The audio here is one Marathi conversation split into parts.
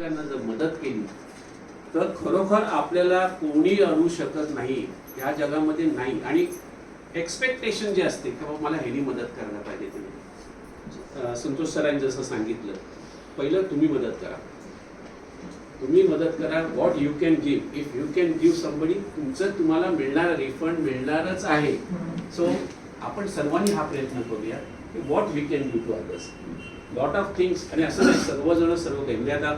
एकमेकांना जर मदत केली तर खरोखर आपल्याला कोणी अडू शकत नाही ह्या जगामध्ये नाही. आणि एक्सपेक्टेशन जे असते की बाबा मला ह्यानी मदत करायला पाहिजे, तुम्ही संतोष सरांनी जसं सांगितलं, पहिलं तुम्ही मदत करा, तुम्ही मदत करा. What you can give, if you can give somebody, तुमचं तुम्हाला मिळणार रिफंड मिळणारच आहे. सो आपण सर्वांनी हा प्रयत्न करूया की what we can give to others, lot of things. आणि असं नाही सर्वजण सर्व काही, म्हणजे आता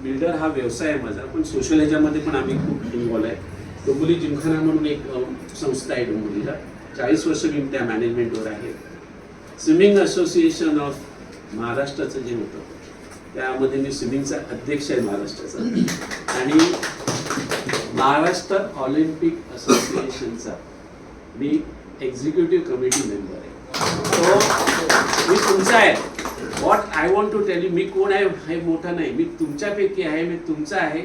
बिल्डर हा व्यवसाय आहे माझा, पण सोशल ह्याच्यामध्ये पण आम्ही खूप इन्व्हॉल्व आहे. डोंबिवली जिमखाना म्हणून एक संस्था आहे डोंबिवलीला, 40 वर्ष मी त्या मॅनेजमेंटवर आहे. स्विमिंग असोसिएशन ऑफ महाराष्ट्राचं जे होतं त्यामध्ये मी स्विमिंगचा अध्यक्ष आहे महाराष्ट्राचा, आणि महाराष्ट्र ऑलिम्पिक असोसिएशनचा मी एक्झिक्युटिव्ह कमिटी मेंबर आहे. तो मी तुमचा आहे. What I want to tell you, मी कोण आहे हे मोठं नाही, मी तुमच्यापैकी आहे, मी तुमचा आहे.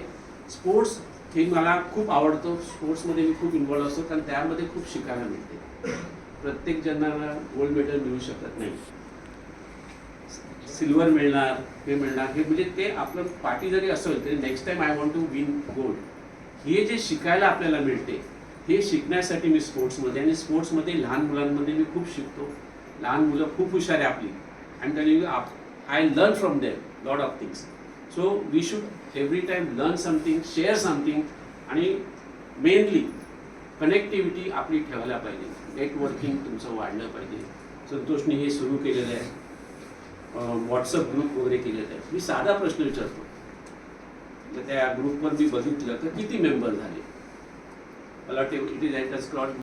स्पोर्ट्स हे मला खूप आवडतं, स्पोर्ट्समध्ये मी खूप इन्व्हॉल्व असतो, कारण त्यामध्ये खूप शिकायला मिळते. प्रत्येक जणांना गोल्ड मेडल मिळू शकत नाही, सिल्वर मिळणार, हे मिळणार, हे म्हणजे ते आपलं पार्टी जरी असेल तरी next time I want to win gold. हे जे शिकायला आपल्याला मिळते हे शिकण्यासाठी मी स्पोर्ट्समध्ये, आणि स्पोर्ट्समध्ये लहान मुलांमध्ये मी खूप शिकतो. लहान मुलं खूप हुशार आहे आपली, आणि telling you I learn from them lot of things. So we should every time learn something, share something, आणि मेनली कनेक्टिव्हिटी आपली ठेवायला पाहिजे. नेटवर्किंग तुमचं वाढलं पाहिजे. संतोषने हे सुरू केलेलं आहे, व्हॉट्सअप ग्रुप वगैरे केलेलं आहे. मी साधा प्रश्न विचारतो, तर त्या ग्रुपवर मी बघितलं तर किती मेंबर झाले, मला वाटतं इट इज ॲट द स्क्रॉट